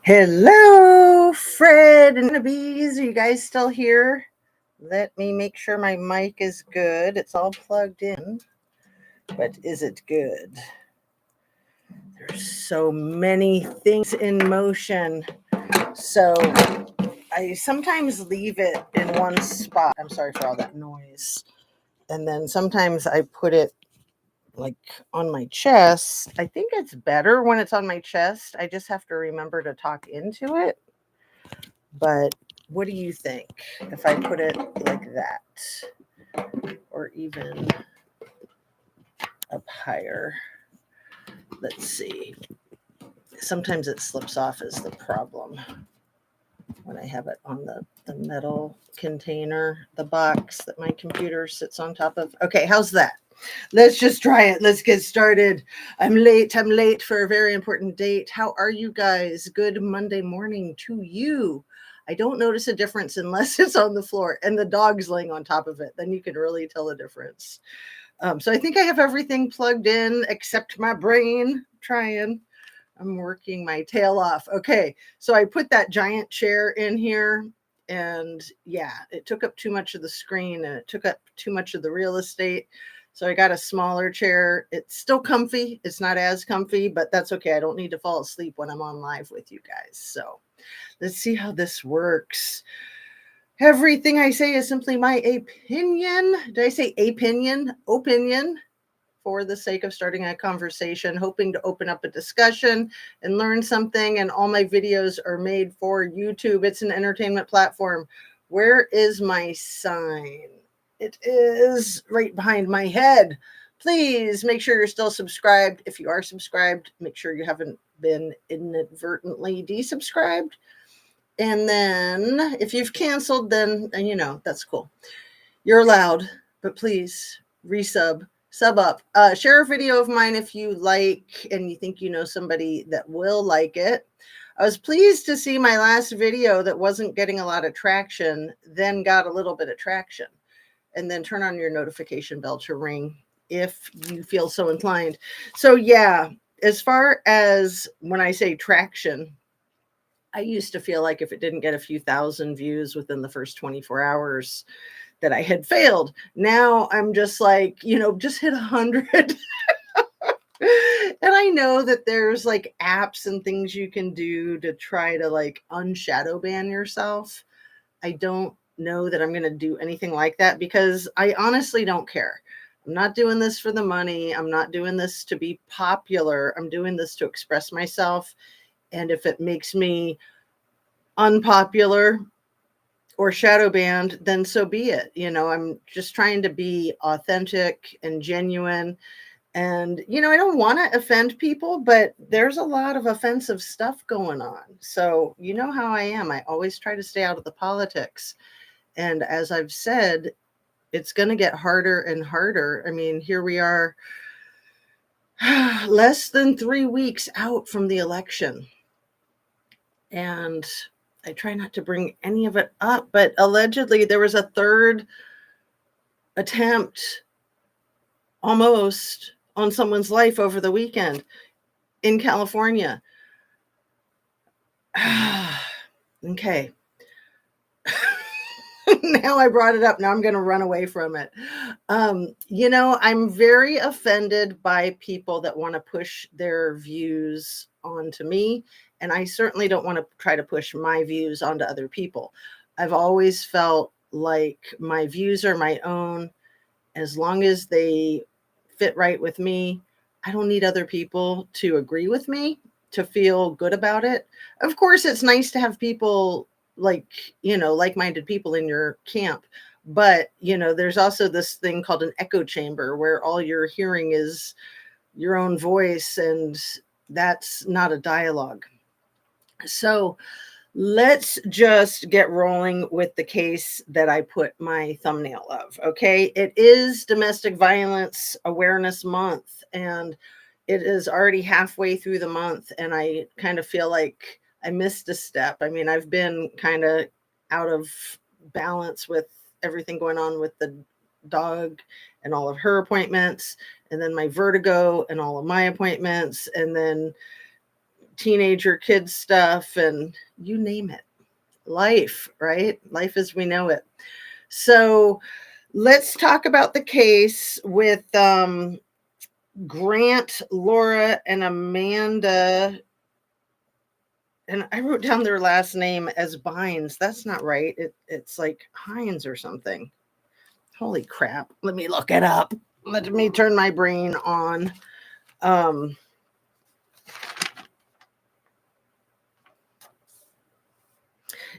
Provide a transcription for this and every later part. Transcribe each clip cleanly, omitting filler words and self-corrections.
Hello, Fred and the bees. Are you guys still here? Let me make sure my mic is good. It's all plugged in, but is it good? There's so many things in motion. So I sometimes leave it in one spot. I'm sorry for all that noise. And then sometimes I put it like on my chest. I think it's better when it's on my chest. I just have to remember to talk into it. But what do you think if I put it like that or even up higher? Let's see. Sometimes it slips off is the problem when I have it on the metal container, the box that my computer sits on top of. Okay, how's that? Let's just try it. Let's get started. I'm late. I'm late for a very important date. How are you guys? Good Monday morning to you. I don't notice a difference unless it's on the floor and the dog's laying on top of it. Then you can really tell the difference. So I think I have everything plugged in except my brain. Trying. I'm working my tail off. Okay, so I put that giant chair in here, and yeah, it took up too much of the screen and it took up too much of the real estate. So I got a smaller chair. It's still comfy. It's not as comfy, but that's okay. I don't need to fall asleep when I'm on live with you guys. So let's see how this works. Everything I say is simply my opinion. Did I say opinion? Opinion. For the sake of starting a conversation, hoping to open up a discussion and learn something. And all my videos are made for YouTube. It's an entertainment platform. Where is my sign? It is right behind my head. Please make sure you're still subscribed. If you are subscribed, make sure you haven't been inadvertently desubscribed. And then if you've canceled, then, that's cool. You're allowed, but please sub up. Share a video of mine if you like and you think you know somebody that will like it. I was pleased to see my last video that wasn't getting a lot of traction, then got a little bit of traction. And then turn on your notification bell to ring if you feel so inclined. So yeah, as far as when I say traction, I used to feel like if it didn't get a few thousand views within the first 24 hours, that I had failed. Now I'm just like, just hit 100. And I know that there's like apps and things you can do to try to like unshadow ban yourself. I don't know that I'm going to do anything like that because I honestly don't care. I'm not doing this for the money. I'm not doing this to be popular. I'm doing this to express myself. And if it makes me unpopular or shadow banned, then so be it. I'm just trying to be authentic and genuine. And, I don't want to offend people, but there's a lot of offensive stuff going on. So, you know how I am. I always try to stay out of the politics. And as I've said, it's going to get harder and harder. I mean, here we are less than 3 weeks out from the election. And I try not to bring any of it up, but allegedly there was a third attempt almost on someone's life over the weekend in California. Okay. Now I brought it up. Now I'm going to run away from it. I'm very offended by people that want to push their views onto me. And I certainly don't want to try to push my views onto other people. I've always felt like my views are my own. As long as they fit right with me, I don't need other people to agree with me to feel good about it. Of course, it's nice to have people like-minded people in your camp. But, there's also this thing called an echo chamber where all you're hearing is your own voice, and that's not a dialogue. So let's just get rolling with the case that I put my thumbnail of. Okay. It is Domestic Violence Awareness Month, and it is already halfway through the month. And I kind of feel like I missed a step. I mean, I've been kind of out of balance with everything going on with the dog and all of her appointments, and then my vertigo and all of my appointments, and then teenager kid stuff, and you name it. Life, right? Life as we know it. So let's talk about the case with Grant, Laura, and Amanda. And I wrote down their last name as Bynes. That's not right. It's like Hines or something. Holy crap. Let me look it up. Let me turn my brain on.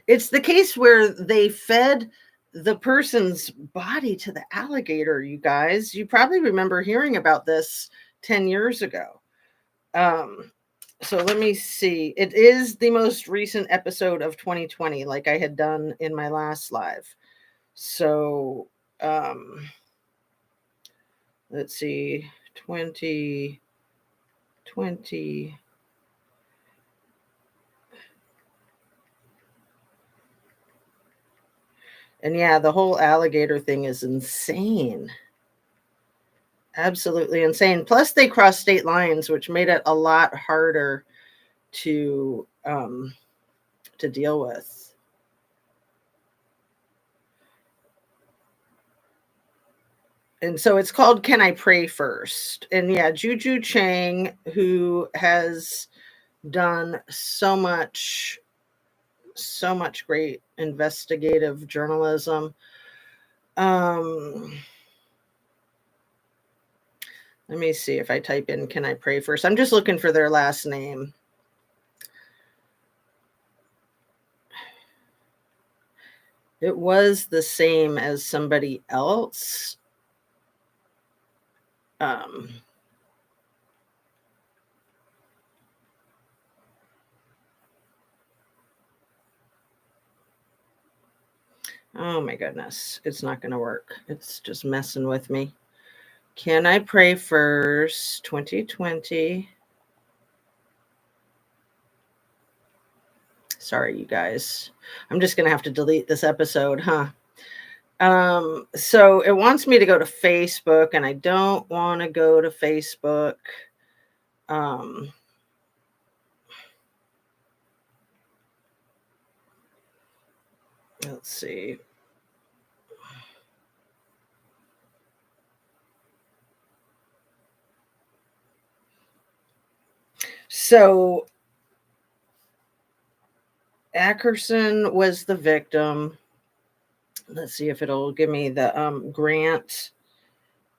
It's the case where they fed the person's body to the alligator, you guys. You probably remember hearing about this 10 years ago. So let me see. It is the most recent episode of 2020, like I had done in my last live. So let's see, 2020. And yeah, the whole alligator thing is insane. Absolutely insane. Plus, they crossed state lines, which made it a lot harder to deal with. And so it's called Can I Pray First? And yeah, Juju Chang, who has done so much great investigative journalism. Let me see if I type in Can I Pray First? I'm just looking for their last name. It was the same as somebody else. Oh my goodness. It's not going to work. It's just messing with me. Can I Pray First 2020? Sorry, you guys. I'm just going to have to delete this episode, huh? So it wants me to go to Facebook, and I don't want to go to Facebook. Let's see. So Ackerson was the victim. Let's see if it'll give me the Grant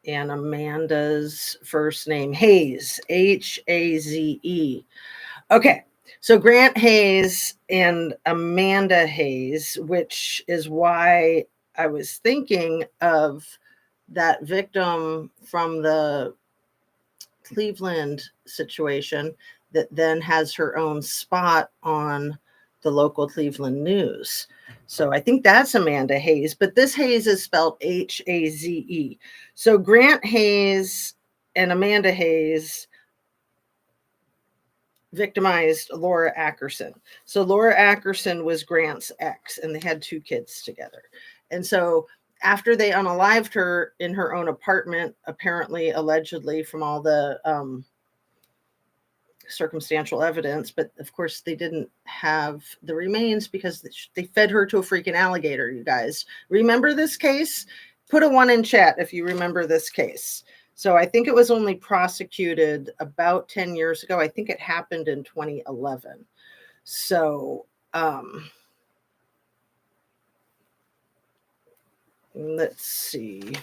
and Amanda's first name. Hayes, Haze. Okay, so Grant Hayes and Amanda Hayes, which is why I was thinking of that victim from the Cleveland situation that then has her own spot on the local Cleveland news. So I think that's Amanda Hayes, but this Hayes is spelled Haze. So Grant Hayes and Amanda Hayes victimized Laura Ackerson. So Laura Ackerson was Grant's ex, and they had 2 kids together. And so after they unalived her in her own apartment, apparently, allegedly, from all the circumstantial evidence, but of course they didn't have the remains because they fed her to a freaking alligator. You guys remember this case? Put a 1 in chat if you remember this case. So I think it was only prosecuted about 10 years ago. I think it happened in 2011. So let's see.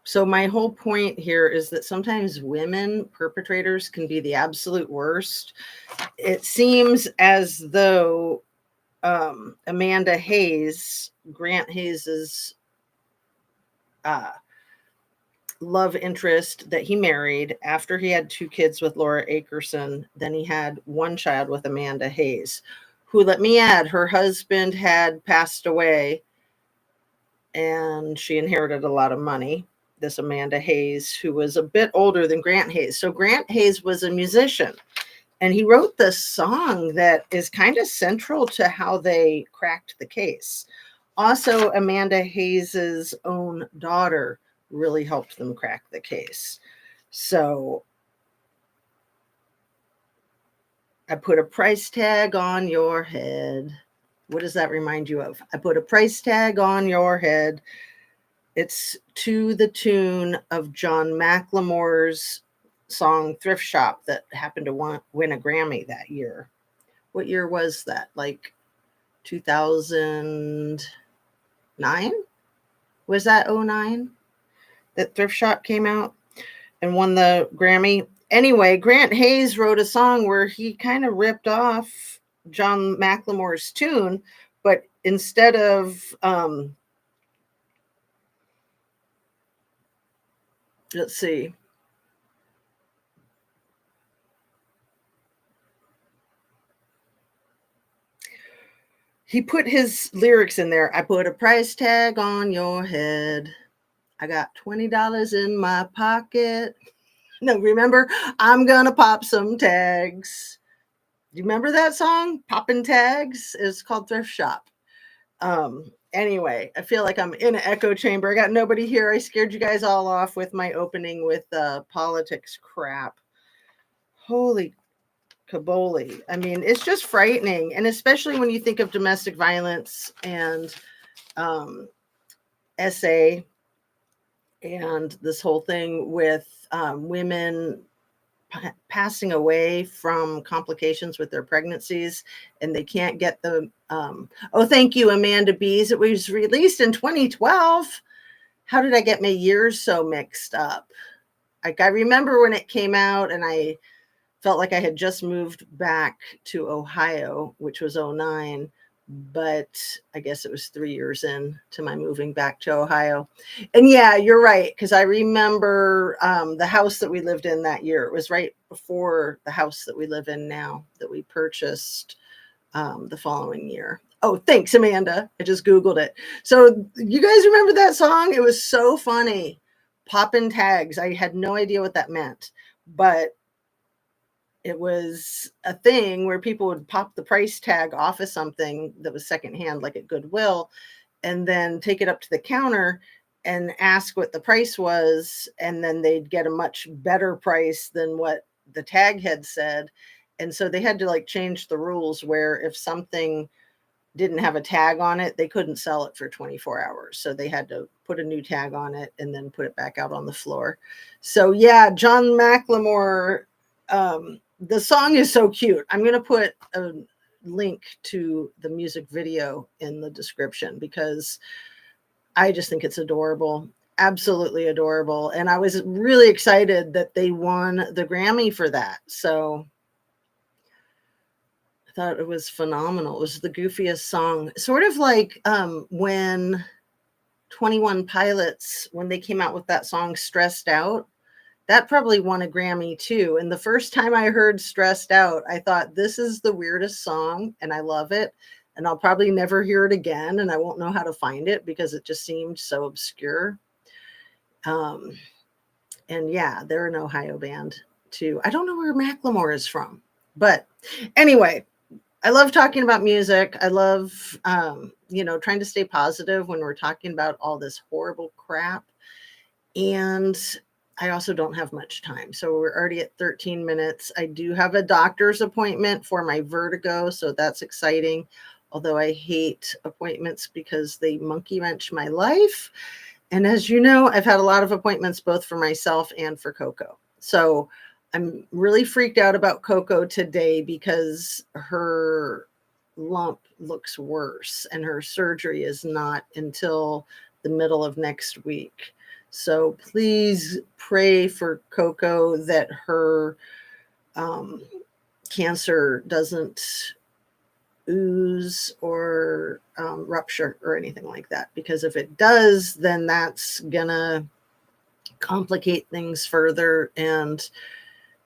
So my whole point here is that sometimes women perpetrators can be the absolute worst. It seems as though Amanda Hayes, Grant Hayes's love interest that he married after he had 2 kids with Laura Ackerson, then he had 1 child with Amanda Hayes, who, let me add, her husband had passed away and she inherited a lot of money. This Amanda Hayes, who was a bit older than Grant Hayes. So Grant Hayes was a musician, and he wrote this song that is kind of central to how they cracked the case. Also, Amanda Hayes's own daughter really helped them crack the case. So I put a price tag on your head. What does that remind you of? I put a price tag on your head. It's to the tune of John McLemore's song Thrift Shop that happened to win a Grammy that year. What year was that? Like 2009? Was that 09 that Thrift Shop came out and won the Grammy? Anyway, Grant Hayes wrote a song where he kind of ripped off John McLemore's tune, but instead of let's see. He put his lyrics in there. I put a price tag on your head. I got $20 in my pocket. No, remember? I'm gonna pop some tags. Do you remember that song? Poppin' Tags? It's called Thrift Shop. Anyway, I feel like I'm in an echo chamber. I got nobody here. I scared you guys all off with my opening with politics crap. Holy caboli. I mean, it's just frightening. And especially when you think of domestic violence and SA and this whole thing with women passing away from complications with their pregnancies and they can't get the oh, thank you, Amanda Bees. It was released in 2012. How did I get my years so mixed up? Like, I remember when it came out and I felt like I had just moved back to Ohio, which was 09, but I guess it was 3 years in to my moving back to Ohio. And yeah, you're right, because I remember the house that we lived in that year. It was right before the house that we live in now that we purchased the following year. Oh, thanks, Amanda. I just Googled it. So you guys remember that song? It was so funny. Poppin' tags. I had no idea what that meant, but it was a thing where people would pop the price tag off of something that was secondhand, like at Goodwill, and then take it up to the counter and ask what the price was. And then they'd get a much better price than what the tag had said. And so they had to like change the rules where if something didn't have a tag on it, they couldn't sell it for 24 hours. So they had to put a new tag on it and then put it back out on the floor. So yeah, John McLemore, the song is so cute. I'm going to put a link to the music video in the description because I just think it's adorable. Absolutely adorable. And I was really excited that they won the Grammy for that. So I thought it was phenomenal. It was the goofiest song. Sort of like when 21 Pilots, when they came out with that song Stressed Out, that probably won a Grammy too. And the first time I heard Stressed Out, I thought, this is the weirdest song and I love it. And I'll probably never hear it again. And I won't know how to find it because it just seemed so obscure. And yeah, they're an Ohio band too. I don't know where Macklemore is from. But anyway, I love talking about music. I love, trying to stay positive when we're talking about all this horrible crap. And I also don't have much time. So we're already at 13 minutes. I do have a doctor's appointment for my vertigo. So that's exciting. Although I hate appointments because they monkey wrench my life. And as you know, I've had a lot of appointments both for myself and for Coco. So I'm really freaked out about Coco today because her lump looks worse and her surgery is not until the middle of next week. So please pray for Coco that her cancer doesn't ooze or rupture or anything like that. Because if it does, then that's gonna complicate things further. And,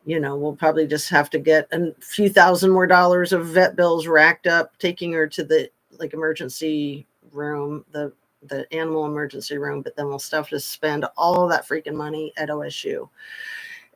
we'll probably just have to get a few $1,000 more of vet bills racked up, taking her to the emergency room, the animal emergency room, but then we'll still have to spend all that freaking money at OSU.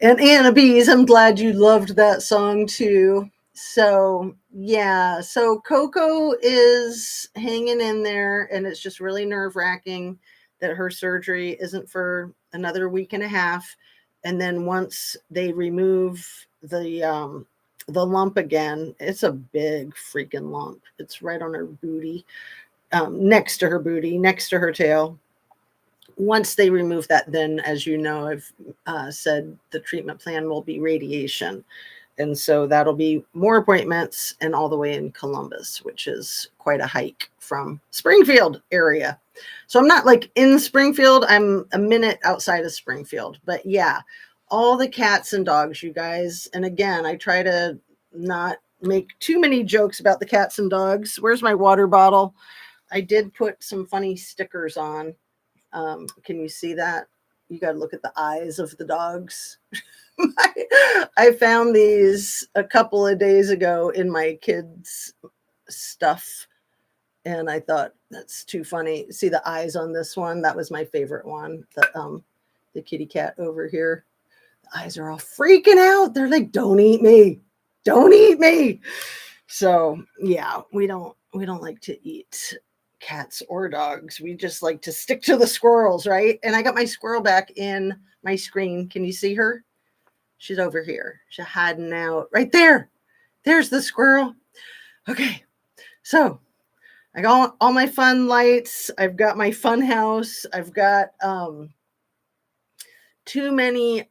And Anna Bees, I'm glad you loved that song too. So yeah, so Coco is hanging in there and it's just really nerve-wracking that her surgery isn't for another week and a half. And then once they remove the the lump again. It's a big freaking lump. It's right on her booty, next to her booty, next to her tail. Once they remove that, then, as you know, I've said the treatment plan will be radiation. And so that'll be more appointments and all the way in Columbus, which is quite a hike from Springfield area. So I'm not like in Springfield. I'm a minute outside of Springfield. But yeah, all the cats and dogs, you guys. And again, I try to not make too many jokes about the cats and dogs. Where's my water bottle? I did put some funny stickers on. Can you see that? You got to look at the eyes of the dogs. I found these a couple of days ago in my kids' stuff, and I thought that's too funny. See the eyes on this one? That was my favorite one. The kitty cat over here. The eyes are all freaking out. They're like, "Don't eat me! Don't eat me!" So yeah, we don't like to eat cats or dogs. We just like to stick to the squirrels, right? And I got my squirrel back in my screen. Can you see her? She's over here. She's hiding out right there. There's the squirrel. Okay. So I got all my fun lights. I've got my fun house. I've got too many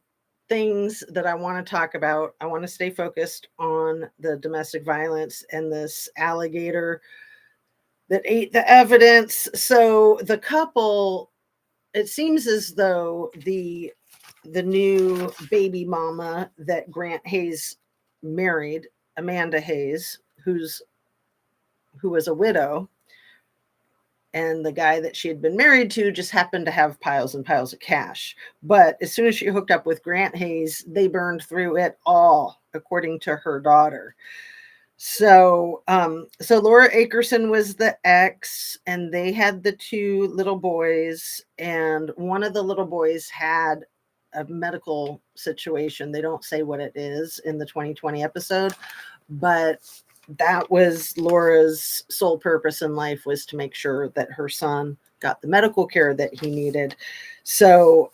things that I want to talk about. I want to stay focused on the domestic violence and this alligator that ate the evidence. So the couple, it seems as though the new baby mama that Grant Hayes married, Amanda Hayes, who was a widow, and the guy that she had been married to just happened to have piles and piles of cash. But as soon as she hooked up with Grant Hayes, they burned through it all, according to her daughter. So Laura Ackerson was the ex, and they had the two little boys, and one of the little boys had a medical situation. They don't say what it is in the 2020 episode, but that was Laura's sole purpose in life, was to make sure that her son got the medical care that he needed. So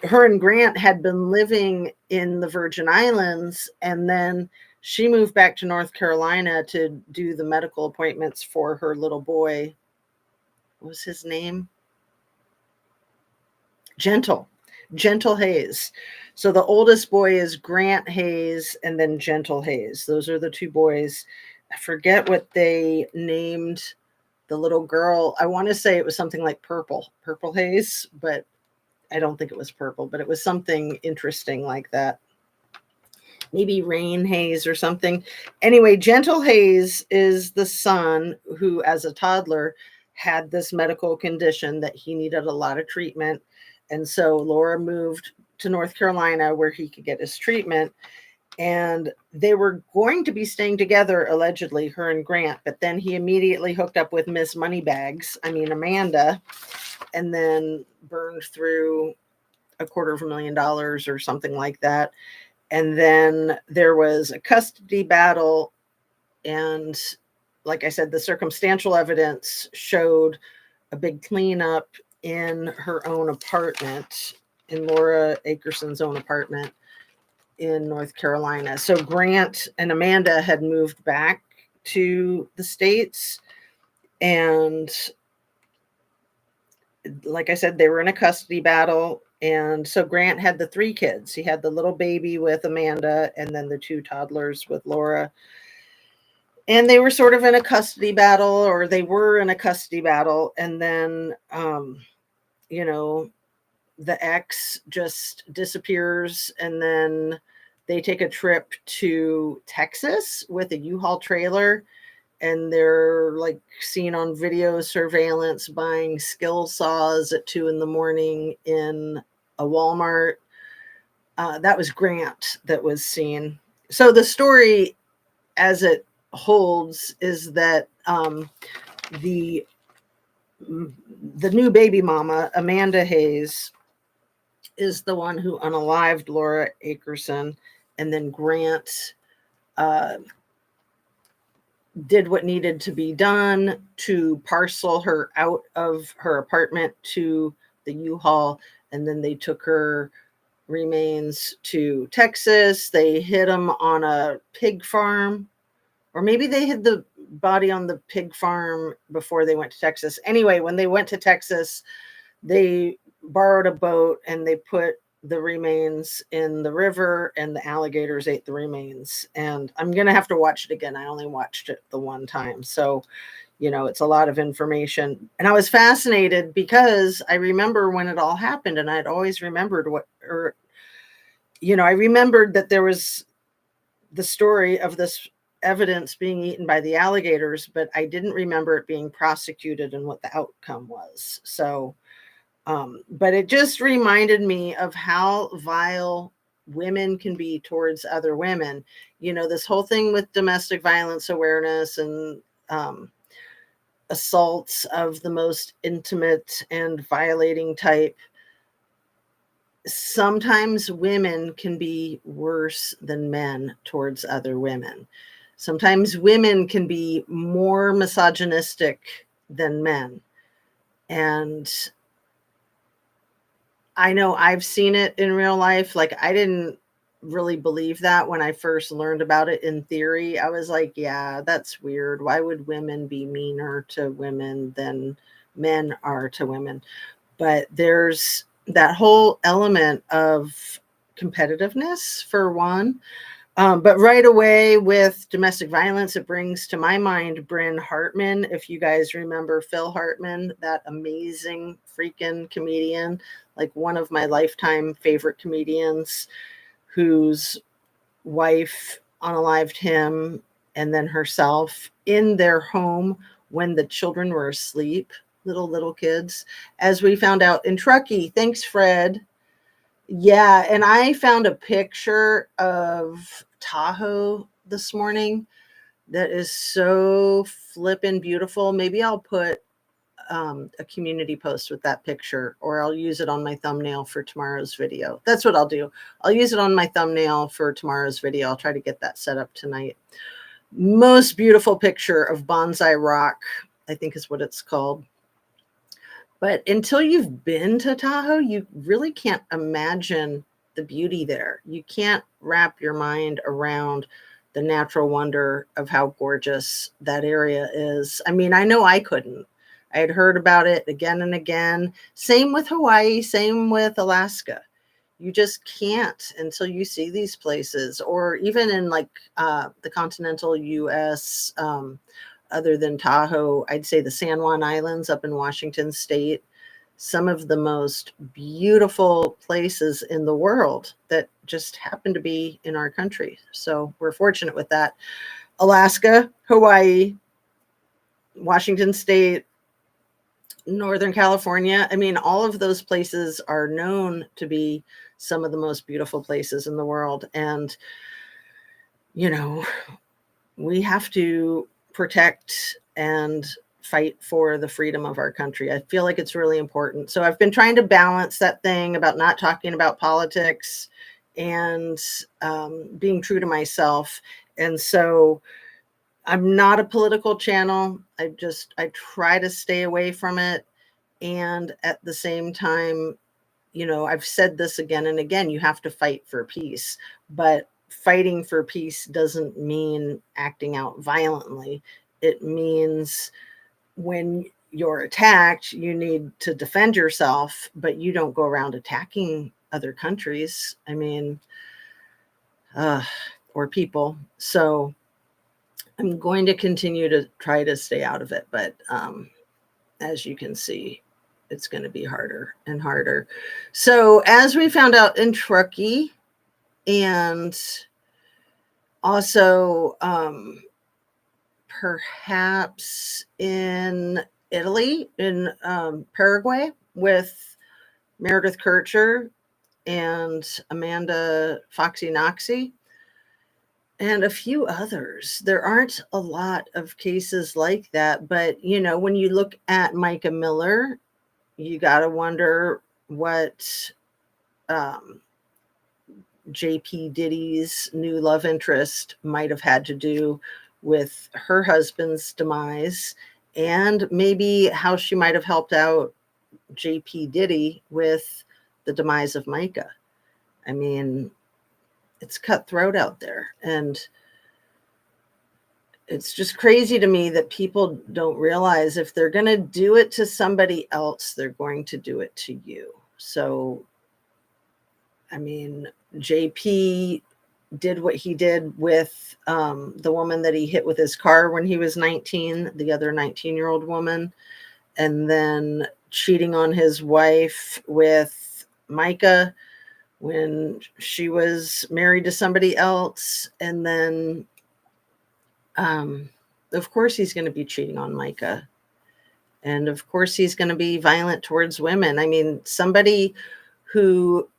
her and Grant had been living in the Virgin Islands, and then she moved back to North Carolina to do the medical appointments for her little boy. What was his name? Gentle Hayes. So the oldest boy is Grant Hayes, and then Gentle Hayes. Those are the two boys. I forget what they named the little girl. I want to say it was something like Purple Hayes, but I don't think it was purple, but it was something interesting like that. Maybe Rain Hayes or something. Anyway, Gentle Hayes is the son who, as a toddler, had this medical condition that he needed a lot of treatment. And so Laura moved to North Carolina where he could get his treatment. And they were going to be staying together, allegedly, her and Grant. But then he immediately hooked up with Miss Moneybags, Amanda, and then burned through $250,000 or something like that. And then there was a custody battle. And like I said, the circumstantial evidence showed a big cleanup in her own apartment, in Laura Ackerson's own apartment in North Carolina. So Grant and Amanda had moved back to the States. And like I said, they were in a custody battle. And so Grant had the three kids. He had the little baby with Amanda, and then the two toddlers with Laura. And they were sort of in a custody battle, or they were in a custody battle. And then, the ex just disappears, and then they take a trip to Texas with a U-Haul trailer. And they're like seen on video surveillance buying skill saws at 2 a.m. in a Walmart. That was Grant that was seen. So the story, as it holds, is that the new baby mama, Amanda Hayes, is the one who unalived Laura Ackerson, and then Grant did what needed to be done to parcel her out of her apartment to the U-Haul, and then they took her remains to Texas. They hid them on a pig farm, or maybe they hid the body on the pig farm before they went to Texas. Anyway, when they went to Texas, they borrowed a boat and they put the remains in the river, and the alligators ate the remains. And I'm going to have to watch it again. I only watched it the one time. So, it's a lot of information. And I was fascinated because I remember when it all happened, and I'd always remembered I remembered that there was the story of this evidence being eaten by the alligators, but I didn't remember it being prosecuted and what the outcome was. So, but it just reminded me of how vile women can be towards other women. This whole thing with domestic violence awareness and assaults of the most intimate and violating type. Sometimes women can be worse than men towards other women. Sometimes women can be more misogynistic than men. And I know I've seen it in real life. Like, I didn't really believe that when I first learned about it in theory. I was like, yeah, that's weird. Why would women be meaner to women than men are to women? But there's that whole element of competitiveness, for one. But right away with domestic violence, it brings to my mind Bryn Hartman. If you guys remember Phil Hartman, that amazing freaking comedian, like one of my lifetime favorite comedians, whose wife unalived him and then herself in their home when the children were asleep, little kids, as we found out in Truckee. Thanks, Fred. Yeah, and I found a picture of Tahoe this morning that is so flippin' beautiful. Maybe I'll put a community post with that picture, or I'll use it on my thumbnail for tomorrow's video. That's what I'll do. I'll use it on my thumbnail for tomorrow's video. I'll try to get that set up tonight. Most beautiful picture of Bonsai Rock, I think is what it's called. But until you've been to Tahoe, you really can't imagine the beauty there. You can't wrap your mind around the natural wonder of how gorgeous that area is. I mean, I know I couldn't. I had heard about it again and again. Same with Hawaii, same with Alaska. You just can't until you see these places, or even in like the continental US, other than Tahoe, I'd say the San Juan Islands up in Washington State, some of the most beautiful places in the world that just happen to be in our country. So we're fortunate with that. Alaska, Hawaii, Washington State, Northern California. I mean, all of those places are known to be some of the most beautiful places in the world. And, we have to protect and fight for the freedom of our country. I feel like it's really important. So I've been trying to balance that thing about not talking about politics and being true to myself. And so I'm not a political channel. I try to stay away from it. And at the same time, I've said this again and again, you have to fight for peace, but fighting for peace doesn't mean acting out violently. It means when you're attacked, you need to defend yourself, but you don't go around attacking other countries. I mean, or people. So I'm going to continue to try to stay out of it. But as you can see, it's going to be harder and harder. So as we found out in Truckee, and also perhaps in Italy, in Paraguay, with Meredith Kircher and Amanda Foxy Noxie, and a few others. There aren't a lot of cases like that, but when you look at Micah Miller, you got to wonder what JP Diddy's new love interest might have had to do with her husband's demise, and maybe how she might have helped out JP Diddy with the demise of Micah. I mean, it's cutthroat out there. And it's just crazy to me that people don't realize if they're going to do it to somebody else, they're going to do it to you. So, I mean, JP did what he did with the woman that he hit with his car when he was 19, the other 19-year-old woman, and then cheating on his wife with Micah when she was married to somebody else. And then, of course, he's going to be cheating on Micah. And of course, he's going to be violent towards women. I mean, somebody who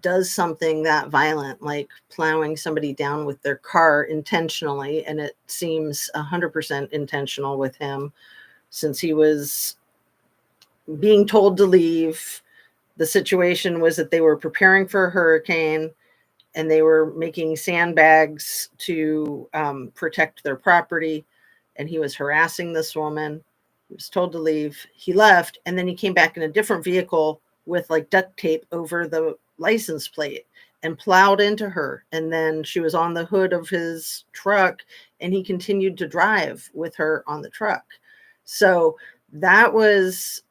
does something that violent, like plowing somebody down with their car intentionally, and it seems 100% intentional with him, since he was being told to leave. The situation was that they were preparing for a hurricane and they were making sandbags to protect their property. And he was harassing this woman. He was told to leave. He left, and then he came back in a different vehicle with like duct tape over the license plate and plowed into her. And then she was on the hood of his truck, and he continued to drive with her on the truck. So that was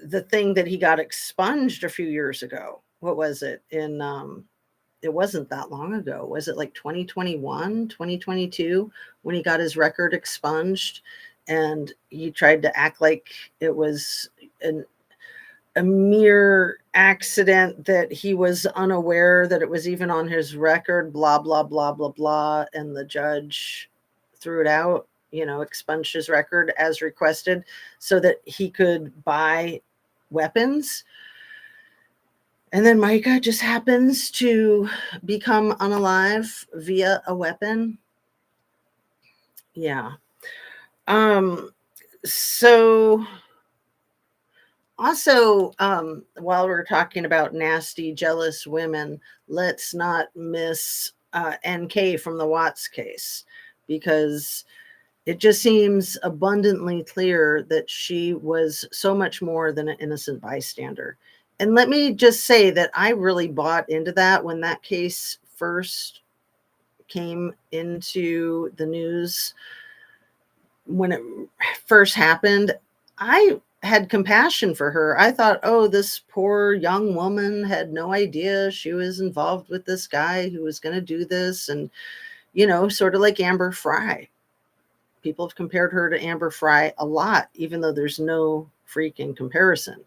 the thing that he got expunged a few years ago. What was it? It wasn't that long ago. Was it like 2021, 2022 when he got his record expunged? And he tried to act like it was a mere accident, that he was unaware that it was even on his record, blah, blah, blah, blah, blah. And the judge threw it out, expunged his record as requested so that he could buy weapons. And then Micah just happens to become unalive via a weapon. Yeah. So also, while we're talking about nasty, jealous women, let's not miss NK from the Watts case, because it just seems abundantly clear that she was so much more than an innocent bystander. And let me just say that I really bought into that when that case first came into the news. When it first happened, I had compassion for her. I thought, oh, this poor young woman had no idea she was involved with this guy who was going to do this. And, sort of like Amber Fry. People have compared her to Amber Fry a lot, even though there's no freaking comparison.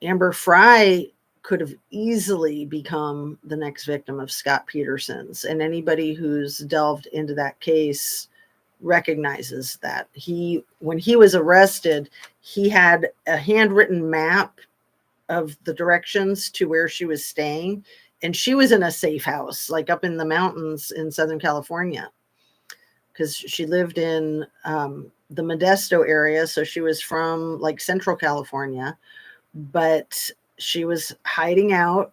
Amber Fry could have easily become the next victim of Scott Peterson's. And anybody who's delved into that case recognizes that when he was arrested, he had a handwritten map of the directions to where she was staying. And she was in a safe house, like up in the mountains in Southern California, because she lived in the Modesto area. So she was from like Central California, but she was hiding out.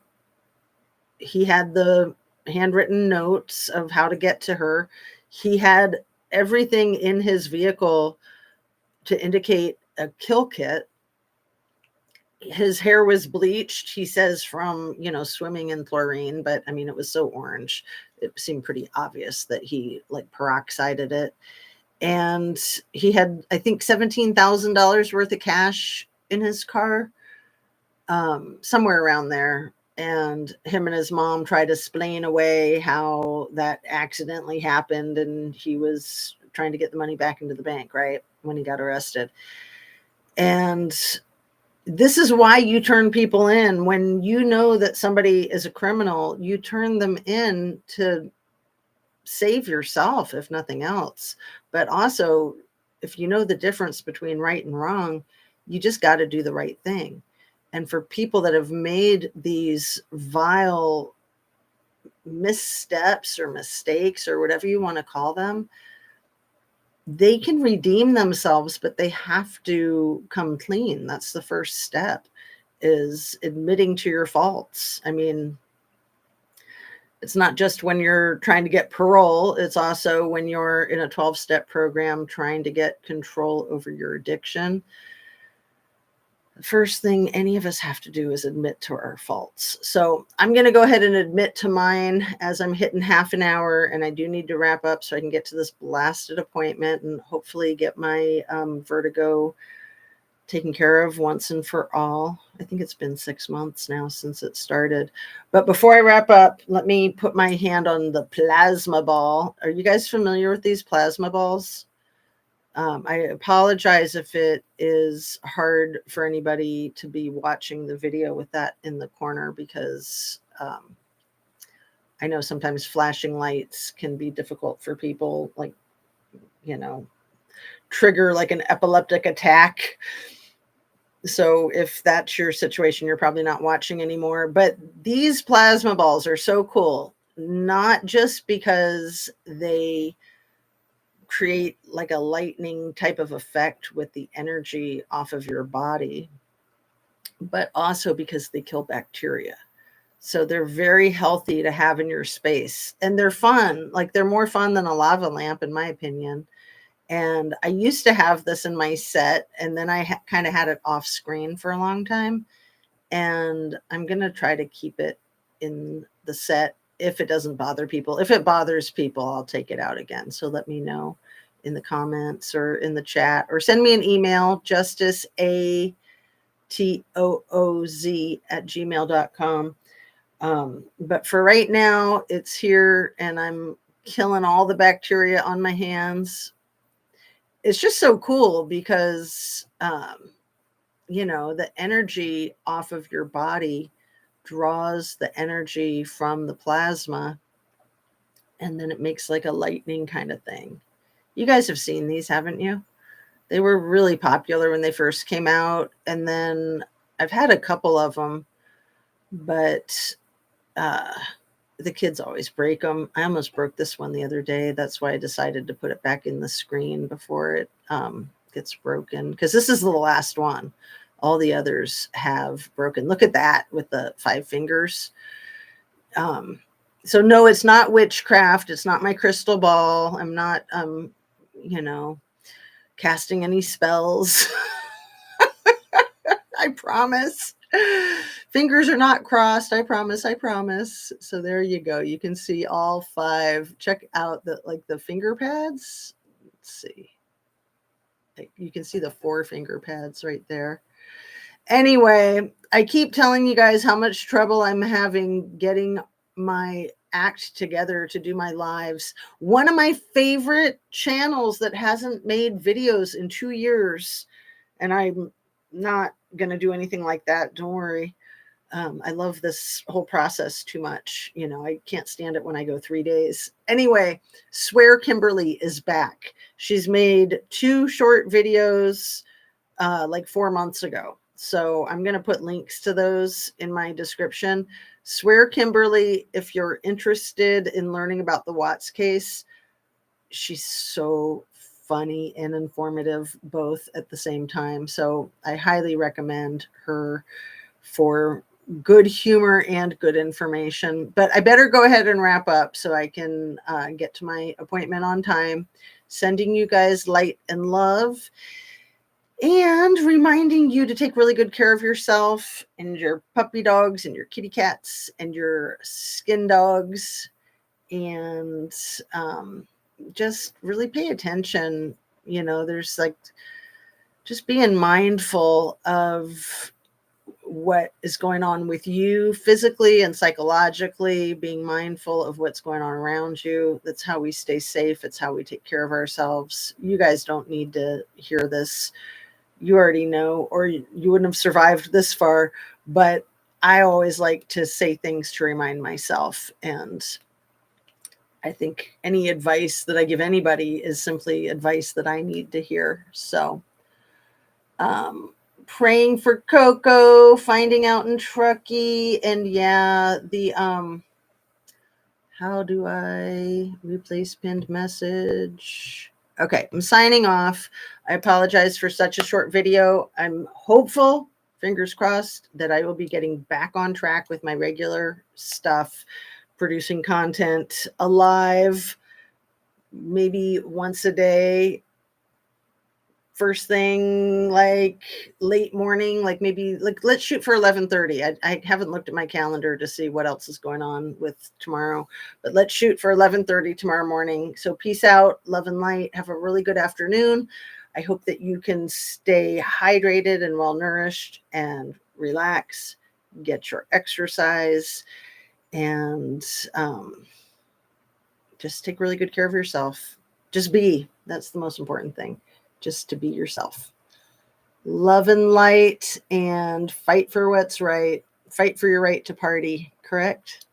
He had the handwritten notes of how to get to her. He had everything in his vehicle to indicate a kill kit. His hair was bleached, he says, from, swimming in chlorine, but I mean, it was so orange. It seemed pretty obvious that he like peroxided it. And he had, I think, $17,000 worth of cash in his car, somewhere around there. And him and his mom tried to explain away how that accidentally happened, and he was trying to get the money back into the bank, right, when he got arrested. And this is why you turn people in. When you know that somebody is a criminal, you turn them in to save yourself, if nothing else. But also, if you know the difference between right and wrong, you just got to do the right thing. And for people that have made these vile missteps or mistakes or whatever you want to call them, they can redeem themselves, but they have to come clean. That's the first step, is admitting to your faults. I mean, it's not just when you're trying to get parole. It's also when you're in a 12-step program trying to get control over your addiction. first thing any of us have to do is admit to our faults. So I'm going to go ahead and admit to mine as I'm hitting half an hour, and I do need to wrap up so I can get to this blasted appointment and hopefully get my vertigo taken care of once and for all. I think it's been 6 months now since it started. But before I wrap up, let me put my hand on the plasma ball. Are you guys familiar with these plasma balls? I apologize if it is hard for anybody to be watching the video with that in the corner, because I know sometimes flashing lights can be difficult for people, like, trigger like an epileptic attack. So if that's your situation, you're probably not watching anymore. But these plasma balls are so cool, not just because they create like a lightning type of effect with the energy off of your body, but also because they kill bacteria. So they're very healthy to have in your space, and they're fun. Like, they're more fun than a lava lamp, in my opinion. And I used to have this in my set, and then I kind of had it off screen for a long time. And I'm going to try to keep it in the set if it doesn't bother people. If it bothers people, I'll take it out again. So let me know in the comments or in the chat, or send me an email, justiceatooz@gmail.com. But for right now, it's here, and I'm killing all the bacteria on my hands. It's just so cool because, the energy off of your body draws the energy from the plasma, and then it makes like a lightning kind of thing. You guys have seen these, haven't you? They were really popular when they first came out, and then I've had a couple of them, but the kids always break them. I almost broke this one the other day. That's why I decided to put it back in the screen before it gets broken, because this is the last one. All the others have broken. Look at that with the 5 fingers. So no, it's not witchcraft. It's not my crystal ball. I'm not, casting any spells. I promise. Fingers are not crossed. I promise. I promise. So there you go. You can see all 5. Check out the finger pads. Let's see. You can see the 4 finger pads right there. Anyway, I keep telling you guys how much trouble I'm having getting my act together to do my lives. One of my favorite channels that hasn't made videos in 2 years, and I'm not going to do anything like that. Don't worry. I love this whole process too much. I can't stand it when I go 3 days. Anyway, Swear Kimberly is back. She's made 2 short videos like 4 months ago. So I'm going to put links to those in my description. Swear Kimberly, if you're interested in learning about the Watts case, she's so funny and informative both at the same time. So I highly recommend her for good humor and good information. But I better go ahead and wrap up so I can get to my appointment on time. Sending you guys light and love, and reminding you to take really good care of yourself and your puppy dogs and your kitty cats and your skin dogs, and just really pay attention. There's just being mindful of what is going on with you physically and psychologically, being mindful of what's going on around you. That's how we stay safe. It's how we take care of ourselves. You guys don't need to hear this. You already know, or you wouldn't have survived this far. But I always like to say things to remind myself. And I think any advice that I give anybody is simply advice that I need to hear. So, praying for Coco, finding out in Truckee, and how do I replace pinned message? Okay, I'm signing off. I apologize for such a short video. I'm hopeful, fingers crossed, that I will be getting back on track with my regular stuff, producing content alive, maybe once a day first thing, like late morning, like maybe like let's shoot for 11:30. I haven't looked at my calendar to see what else is going on with tomorrow, but let's shoot for 11:30 tomorrow morning. So peace out, love and light. Have a really good afternoon. I hope that you can stay hydrated and well nourished and relax, get your exercise, and just take really good care of yourself. Just be. That's the most important thing. Just to be yourself. Love and light, and fight for what's right. Fight for your right to party, correct?